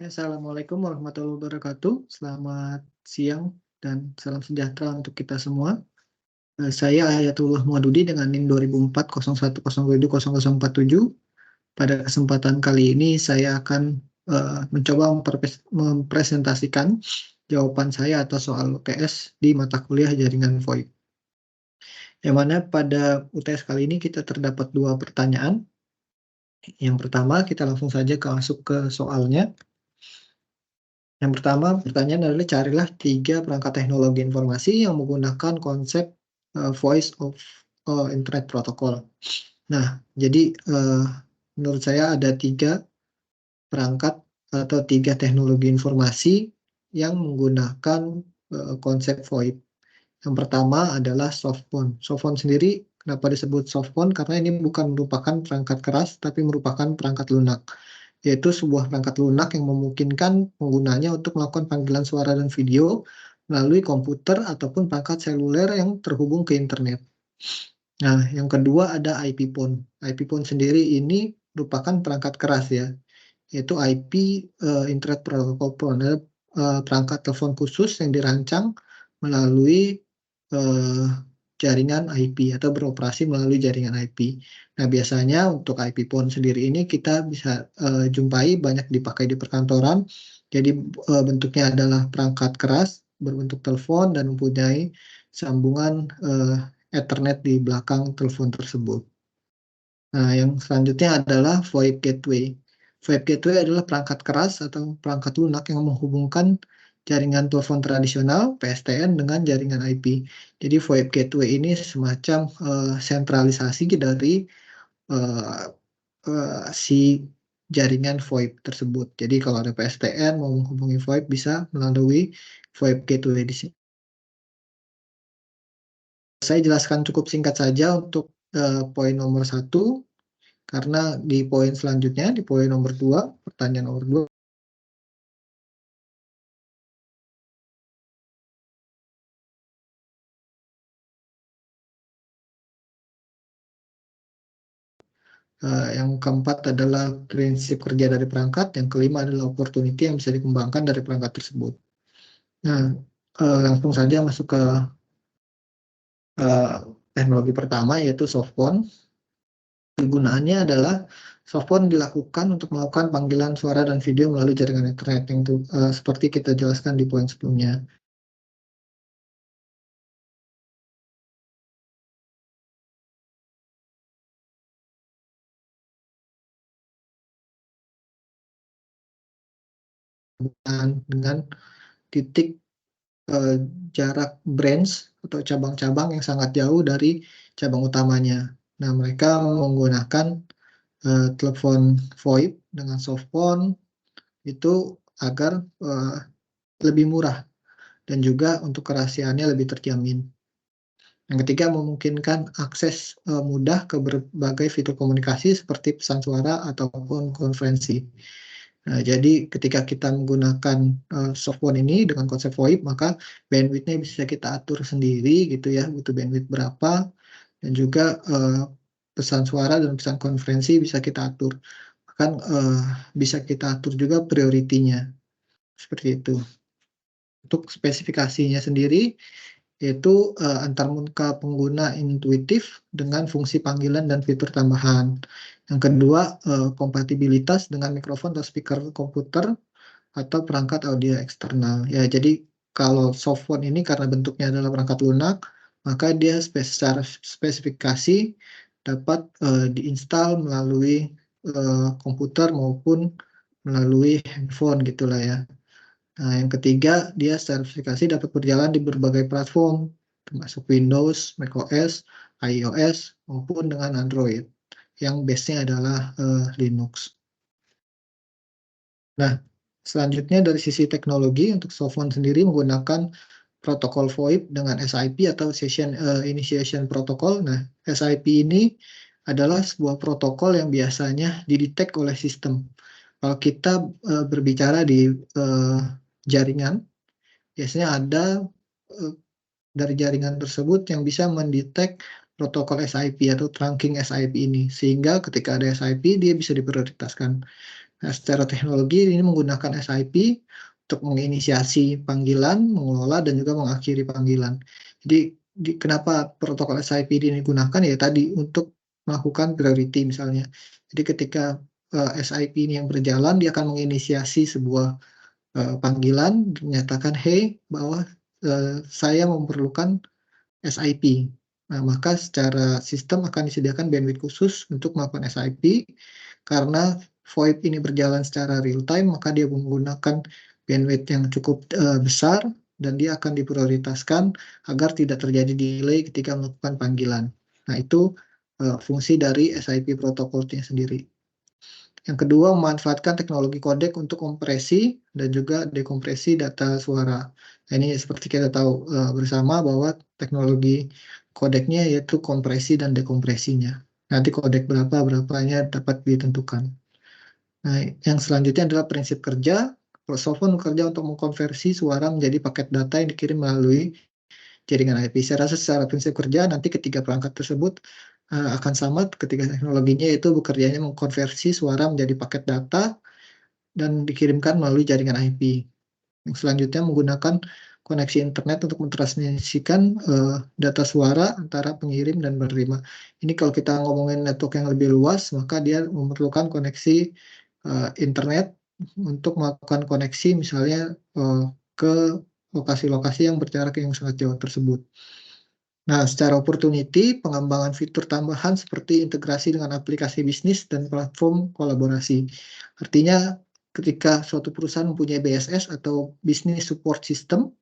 Assalamualaikum warahmatullahi wabarakatuh. Selamat siang dan salam sejahtera untuk kita semua. Saya Hayatullah Muadudi dengan NIM 200401020047. Pada kesempatan kali ini saya akan mencoba mempresentasikan jawaban saya atas soal UTS di mata kuliah jaringan VoIP. Yang mana pada UTS kali ini kita terdapat dua pertanyaan. Yang pertama, kita langsung saja masuk ke soalnya. Yang pertama, pertanyaan adalah carilah 3 perangkat teknologi informasi yang menggunakan konsep Voice of Internet Protocol. Nah, jadi menurut saya ada 3 perangkat atau 3 teknologi informasi yang menggunakan konsep VoIP. Yang pertama adalah softphone. Softphone sendiri kenapa disebut softphone? Karena ini bukan merupakan perangkat keras, tapi merupakan perangkat lunak, yaitu sebuah perangkat lunak yang memungkinkan penggunanya untuk melakukan panggilan suara dan video melalui komputer ataupun perangkat seluler yang terhubung ke internet. Nah, yang kedua ada IP phone. IP phone sendiri ini merupakan perangkat keras ya, yaitu IP Internet Protocol, perangkat telepon khusus yang dirancang melalui jaringan IP atau beroperasi melalui jaringan IP. Nah, biasanya untuk IP phone sendiri ini kita bisa jumpai banyak dipakai di perkantoran. Jadi bentuknya adalah perangkat keras berbentuk telepon dan mempunyai sambungan Ethernet di belakang telepon tersebut. Nah, yang selanjutnya adalah VoIP gateway. VoIP gateway adalah perangkat keras atau perangkat lunak yang menghubungkan jaringan telepon tradisional (PSTN) dengan jaringan IP. Jadi VoIP gateway ini semacam sentralisasi dari si jaringan VoIP tersebut. Jadi kalau ada PSTN mau menghubungi VoIP bisa melalui VoIP gateway di sini. Saya jelaskan cukup singkat saja untuk poin nomor 1. Karena di poin selanjutnya, di poin nomor 2, pertanyaan nomor 2, yang keempat adalah prinsip kerja dari perangkat, yang kelima adalah opportunity yang bisa dikembangkan dari perangkat tersebut. Nah, langsung saja masuk ke teknologi pertama, yaitu softphone. Kegunaannya adalah softphone dilakukan untuk melakukan panggilan suara dan video melalui jaringan internet, yang seperti kita jelaskan di poin sebelumnya. Dengan titik jarak branch atau cabang-cabang yang sangat jauh dari cabang utamanya. Nah, mereka menggunakan telepon VoIP dengan softphone itu agar lebih murah dan juga untuk kerahasiaannya lebih terjamin. Yang ketiga, memungkinkan akses mudah ke berbagai fitur komunikasi seperti pesan suara ataupun konferensi. Nah, jadi ketika kita menggunakan softphone ini dengan konsep VoIP, maka bandwidth-nya bisa kita atur sendiri gitu ya, butuh bandwidth berapa, dan juga pesan suara dan pesan konferensi bisa kita atur. Bahkan bisa kita atur juga priority-nya, seperti itu. Untuk spesifikasinya sendiri, yaitu antar muka pengguna intuitif dengan fungsi panggilan dan fitur tambahan. Yang kedua, kompatibilitas dengan mikrofon atau speaker komputer atau perangkat audio eksternal. Ya, jadi kalau softphone ini karena bentuknya adalah perangkat lunak, maka dia secara spesifikasi dapat diinstal melalui komputer maupun melalui handphone gitulah ya. Nah, yang ketiga, dia sertifikasi dapat berjalan di berbagai platform, termasuk Windows, macOS, iOS, maupun dengan Android, yang base-nya adalah Linux. Nah, selanjutnya dari sisi teknologi, untuk softphone sendiri menggunakan protokol VoIP dengan SIP atau Session Initiation Protocol. Nah, SIP ini adalah sebuah protokol yang biasanya didetek oleh sistem. Kalau kita berbicara di jaringan, biasanya ada dari jaringan tersebut yang bisa mendetek protokol SIP atau trunking SIP ini, sehingga ketika ada SIP dia bisa diprioritaskan. Nah, secara teknologi ini menggunakan SIP untuk menginisiasi panggilan, mengelola, dan juga mengakhiri panggilan. Jadi, kenapa protokol SIP ini digunakan? Ya tadi, untuk melakukan priority misalnya. Jadi ketika SIP ini yang berjalan, dia akan menginisiasi sebuah panggilan, menyatakan, "Hey, bahwa saya memerlukan SIP." Nah, maka secara sistem akan disediakan bandwidth khusus untuk melakukan SIP, karena VoIP ini berjalan secara real time, maka dia menggunakan bandwidth yang cukup besar, dan dia akan diprioritaskan agar tidak terjadi delay ketika melakukan panggilan. Nah, itu fungsi dari SIP protokolnya sendiri. Yang kedua, memanfaatkan teknologi kodek untuk kompresi dan juga dekompresi data suara. Nah, ini seperti kita tahu bersama bahwa teknologi kodeknya yaitu kompresi dan dekompresinya. Nanti kodek berapanya dapat ditentukan. Nah, yang selanjutnya adalah prinsip kerja. Softphone bekerja untuk mengkonversi suara menjadi paket data yang dikirim melalui jaringan IP. Saya rasa secara prinsip kerja nanti ketiga perangkat tersebut akan sama ketika teknologinya, yaitu bekerjanya mengkonversi suara menjadi paket data dan dikirimkan melalui jaringan IP. Yang selanjutnya menggunakan koneksi internet untuk mentransmisikan data suara antara pengirim dan penerima. Ini kalau kita ngomongin network yang lebih luas, maka dia memerlukan koneksi internet untuk melakukan koneksi misalnya ke lokasi-lokasi yang berjarak yang sangat jauh tersebut. Nah, secara opportunity, pengembangan fitur tambahan seperti integrasi dengan aplikasi bisnis dan platform kolaborasi. Artinya, ketika suatu perusahaan mempunyai BSS atau Business Support System,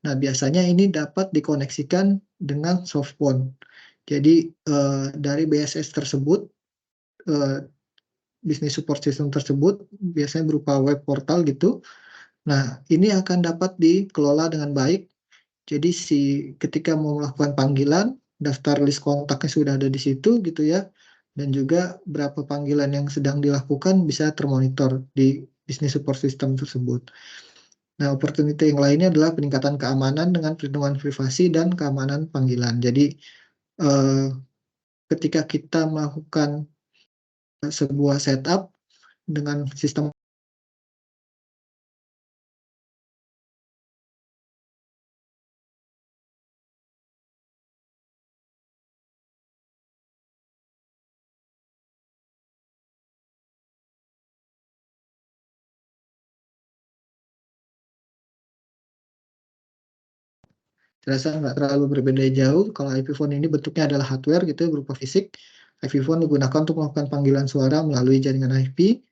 nah biasanya ini dapat dikoneksikan dengan softphone. Jadi, dari BSS tersebut, Business Support System tersebut biasanya berupa web portal gitu. Nah, ini akan dapat dikelola dengan baik. Jadi ketika mau melakukan panggilan, daftar list kontaknya sudah ada di situ gitu ya, dan juga berapa panggilan yang sedang dilakukan bisa termonitor di Business Support System tersebut. Nah, opportunity yang lainnya adalah peningkatan keamanan dengan perlindungan privasi dan keamanan panggilan. Jadi, eh, ketika kita melakukan sebuah setup dengan sistem. Terasa nggak terlalu berbeda jauh. Kalau IP phone ini bentuknya adalah hardware gitu, berupa fisik. IP phone digunakan untuk melakukan panggilan suara melalui jaringan IP.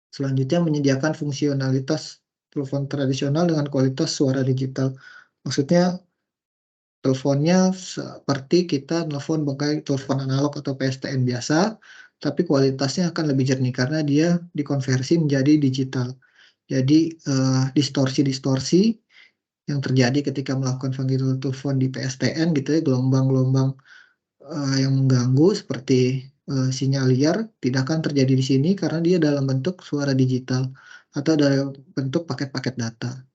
Selanjutnya menyediakan fungsionalitas telepon tradisional dengan kualitas suara digital. Maksudnya teleponnya seperti kita telepon pakai telepon analog atau PSTN biasa, tapi kualitasnya akan lebih jernih karena dia dikonversi menjadi digital. Jadi distorsi-distorsi yang terjadi ketika melakukan panggilan telepon di PSTN gitu ya, gelombang-gelombang yang mengganggu seperti sinyal liar tidak akan terjadi di sini karena dia dalam bentuk suara digital atau dalam bentuk paket-paket data.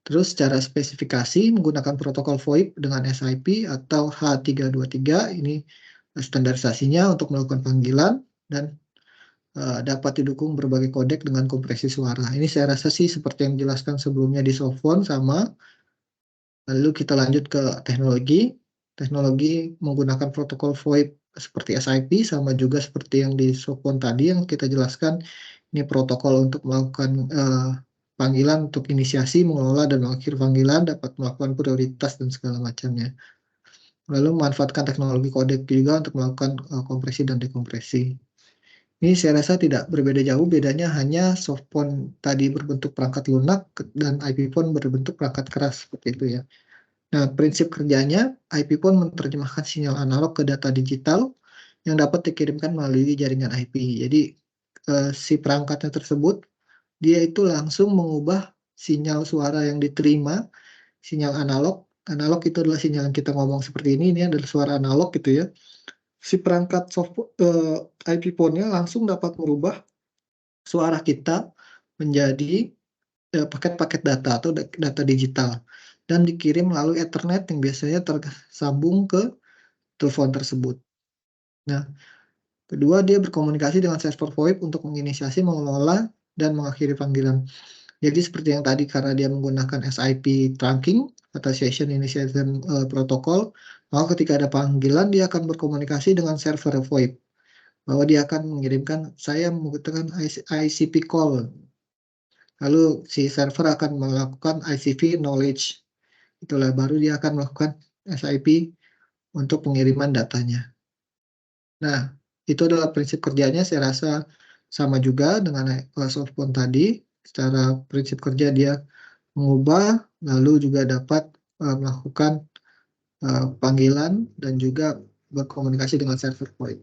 Terus secara spesifikasi menggunakan protokol VoIP dengan SIP atau H323, ini standarisasinya untuk melakukan panggilan dan dapat didukung berbagai kodek dengan kompresi suara. Ini saya rasa sih seperti yang dijelaskan sebelumnya di softphone sama. Lalu kita lanjut ke teknologi. Teknologi menggunakan protokol VoIP seperti SIP sama juga seperti yang di softphone tadi yang kita jelaskan. Ini protokol untuk melakukan panggilan untuk inisiasi, mengelola, dan mengakhiri panggilan, dapat melakukan prioritas dan segala macamnya. Lalu memanfaatkan teknologi kodek juga untuk melakukan kompresi dan dekompresi. Ini saya rasa tidak berbeda jauh, bedanya hanya softphone tadi berbentuk perangkat lunak dan IP phone berbentuk perangkat keras seperti itu ya. Nah, prinsip kerjanya, IP phone menerjemahkan sinyal analog ke data digital yang dapat dikirimkan melalui jaringan IP. Jadi, si perangkatnya tersebut, dia itu langsung mengubah sinyal suara yang diterima, sinyal analog. Analog itu adalah sinyal yang kita ngomong seperti ini adalah suara analog gitu ya. Si perangkat IP phone-nya langsung dapat merubah suara kita menjadi paket-paket data atau data digital dan dikirim melalui Ethernet yang biasanya tersambung ke telepon tersebut. Nah, Kedua, dia berkomunikasi dengan server VoIP untuk menginisiasi, mengelola, dan mengakhiri panggilan. Jadi seperti yang tadi, karena dia menggunakan SIP trunking atau Session Initiation Protocol, maka ketika ada panggilan dia akan berkomunikasi dengan server VoIP bahwa dia akan mengirimkan, saya membutuhkan ICP call. Lalu si server akan melakukan ICP knowledge. Itulah baru dia akan melakukan SIP untuk pengiriman datanya. Nah, itu adalah prinsip kerjanya, saya rasa sama juga dengan softphone tadi. Secara prinsip kerja dia mengubah, lalu juga dapat melakukan panggilan dan juga berkomunikasi dengan server VoIP.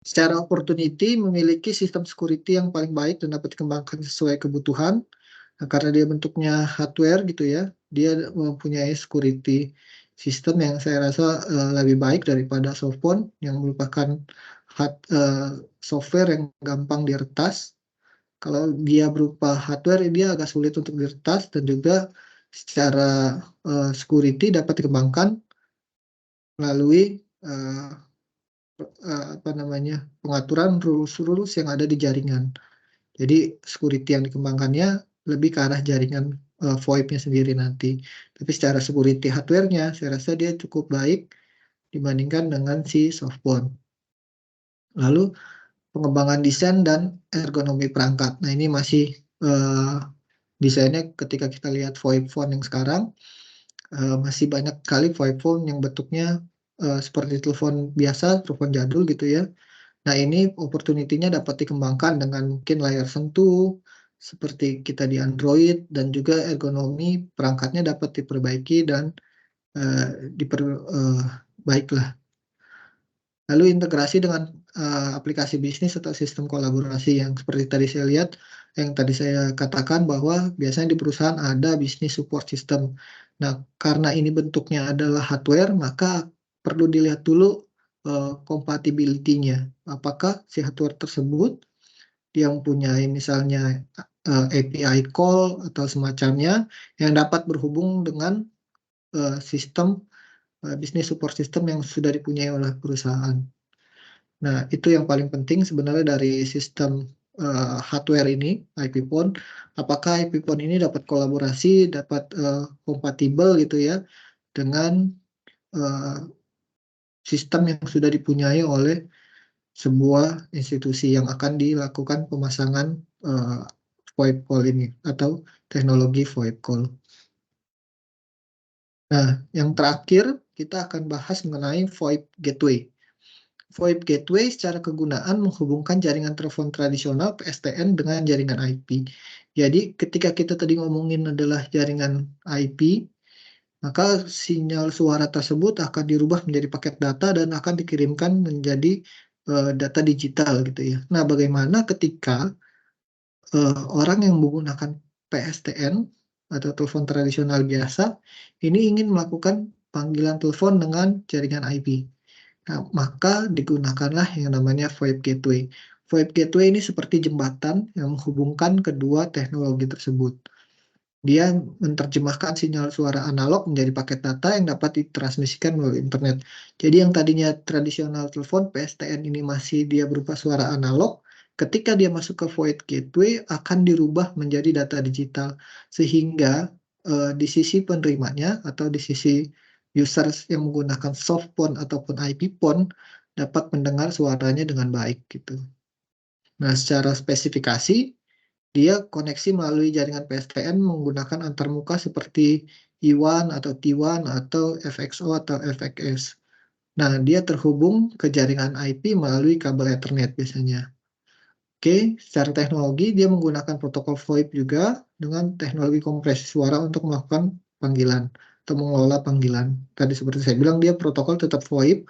Secara opportunity, memiliki sistem security yang paling baik dan dapat dikembangkan sesuai kebutuhan. Nah, karena dia bentuknya hardware gitu ya, dia mempunyai security sistem yang saya rasa lebih baik daripada softphone yang merupakan software yang gampang diretas. Kalau dia berupa hardware, dia agak sulit untuk diretas, dan juga secara security dapat dikembangkan melalui pengaturan rules yang ada di jaringan. Jadi security yang dikembangkannya lebih ke arah jaringan VoIP-nya sendiri nanti. Tapi secara security hardware-nya, saya rasa dia cukup baik dibandingkan dengan si softphone. Lalu pengembangan desain dan ergonomi perangkat. Nah, ini masih desainnya ketika kita lihat VoIP phone yang sekarang, masih banyak sekali VoIP phone yang bentuknya seperti telepon biasa, telepon jadul gitu ya. Nah, ini opportunity-nya dapat dikembangkan dengan mungkin layar sentuh, seperti kita di Android, dan juga ergonomi perangkatnya dapat diperbaiki dan diperbaiklah. Lalu integrasi dengan aplikasi bisnis atau sistem kolaborasi yang seperti tadi saya lihat, yang tadi saya katakan bahwa biasanya di perusahaan ada bisnis support system. Nah, karena ini bentuknya adalah hardware, maka perlu dilihat dulu compatibility-nya. Apakah si hardware tersebut yang punya misalnya API call atau semacamnya yang dapat berhubung dengan sistem bisnis support system yang sudah dipunyai oleh perusahaan. Nah, itu yang paling penting sebenarnya dari sistem hardware ini, IP phone. Apakah IP phone ini dapat kolaborasi, dapat kompatibel gitu ya dengan sistem yang sudah dipunyai oleh sebuah institusi yang akan dilakukan pemasangan VoIP call ini atau teknologi VoIP call. Nah, yang terakhir kita akan bahas mengenai VoIP gateway. VoIP gateway secara kegunaan menghubungkan jaringan telepon tradisional PSTN dengan jaringan IP. Jadi ketika kita tadi ngomongin adalah jaringan IP, maka sinyal suara tersebut akan dirubah menjadi paket data dan akan dikirimkan menjadi data digital gitu ya. Nah, bagaimana ketika orang yang menggunakan PSTN atau telepon tradisional biasa ini ingin melakukan panggilan telepon dengan jaringan IP? Nah, maka digunakanlah yang namanya VoIP gateway. VoIP gateway ini seperti jembatan yang menghubungkan kedua teknologi tersebut. Dia menerjemahkan sinyal suara analog menjadi paket data yang dapat ditransmisikan melalui internet. Jadi yang tadinya tradisional telepon PSTN ini masih dia berupa suara analog, ketika dia masuk ke VoIP gateway akan dirubah menjadi data digital, sehingga di sisi penerimanya atau di sisi users yang menggunakan softphone ataupun IP phone dapat mendengar suaranya dengan baik gitu. Nah, secara spesifikasi dia koneksi melalui jaringan PSTN menggunakan antarmuka seperti I1 atau T1 atau FXO atau FXS. Nah, dia terhubung ke jaringan IP melalui kabel Ethernet biasanya. Oke, secara teknologi dia menggunakan protokol VoIP juga dengan teknologi kompresi suara untuk melakukan panggilan atau mengelola panggilan. Tadi seperti saya bilang, dia protokol tetap VoIP,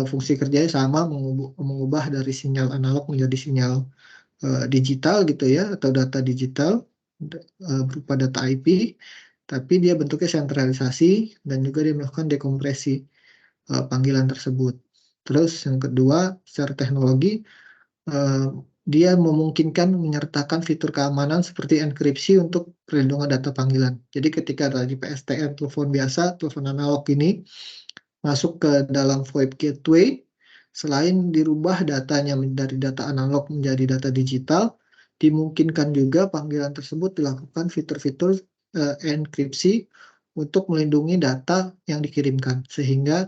fungsi kerjanya sama, mengubah dari sinyal analog menjadi sinyal digital gitu ya, atau data digital berupa data IP, tapi dia bentuknya sentralisasi dan juga dia melakukan dekompresi panggilan tersebut. Terus yang kedua, secara teknologi dia memungkinkan menyertakan fitur keamanan seperti enkripsi untuk perlindungan data panggilan. Jadi ketika tadi PSTN telepon biasa, telepon analog ini masuk ke dalam VoIP gateway, selain dirubah datanya dari data analog menjadi data digital, dimungkinkan juga panggilan tersebut dilakukan fitur-fitur enkripsi untuk melindungi data yang dikirimkan, sehingga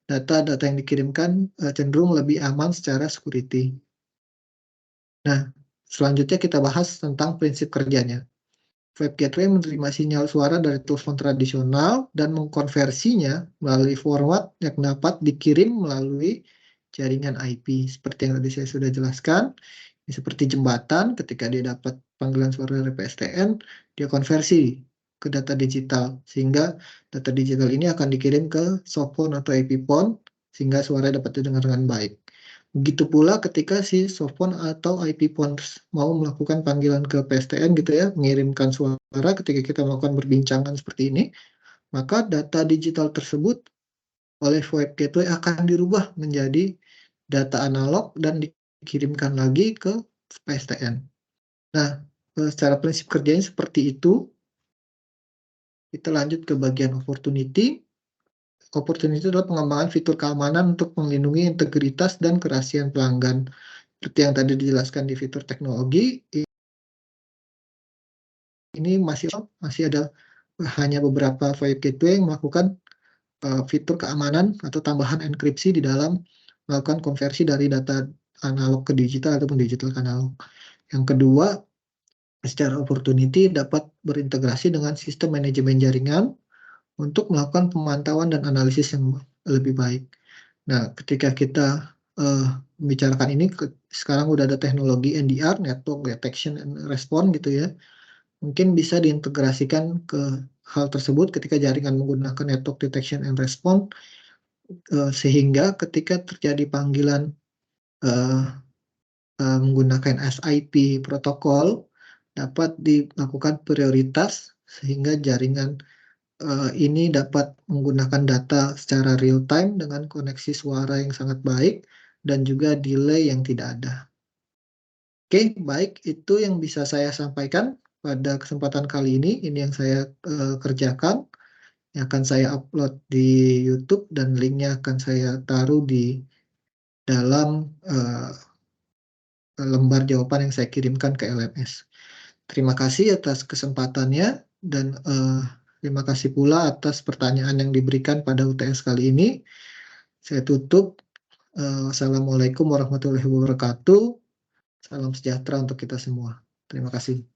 data-data yang dikirimkan cenderung lebih aman secara security. Nah, selanjutnya kita bahas tentang prinsip kerjanya. Web Gateway menerima sinyal suara dari telepon tradisional dan mengkonversinya melalui format yang dapat dikirim melalui jaringan IP. Seperti yang tadi saya sudah jelaskan, ini seperti jembatan, ketika dia dapat panggilan suara dari PSTN, dia konversi ke data digital, sehingga data digital ini akan dikirim ke softphone atau IP phone, sehingga suara dapat didengar dengan baik. Begitu pula ketika si softphone atau IP phone mau melakukan panggilan ke PSTN gitu ya, mengirimkan suara ketika kita melakukan perbincangan seperti ini, maka data digital tersebut oleh web gateway akan dirubah menjadi data analog dan dikirimkan lagi ke PSTN. Nah, secara prinsip kerjanya seperti itu. Kita lanjut ke bagian opportunity. Opportunity adalah pengembangan fitur keamanan untuk melindungi integritas dan kerahasiaan pelanggan. Seperti yang tadi dijelaskan di fitur teknologi, ini masih ada hanya beberapa web gateway yang melakukan fitur keamanan atau tambahan enkripsi di dalam melakukan konversi dari data analog ke digital ataupun digital ke analog. Yang kedua, secara opportunity dapat berintegrasi dengan sistem manajemen jaringan untuk melakukan pemantauan dan analisis yang lebih baik. Nah, ketika kita membicarakan ini, sekarang udah ada teknologi NDR, Network Detection and Response gitu ya. Mungkin bisa diintegrasikan ke hal tersebut ketika jaringan menggunakan Network Detection and Response, sehingga ketika terjadi panggilan menggunakan SIP protokol, dapat dilakukan prioritas sehingga jaringan ini dapat menggunakan data secara real time dengan koneksi suara yang sangat baik dan juga delay yang tidak ada. Oke, baik, itu yang bisa saya sampaikan pada kesempatan kali ini. Ini yang saya kerjakan, yang akan saya upload di YouTube dan linknya akan saya taruh di dalam lembar jawaban yang saya kirimkan ke LMS. Terima kasih atas kesempatannya dan terima kasih pula atas pertanyaan yang diberikan pada UTS kali ini. Saya tutup. Assalamualaikum warahmatullahi wabarakatuh. Salam sejahtera untuk kita semua. Terima kasih.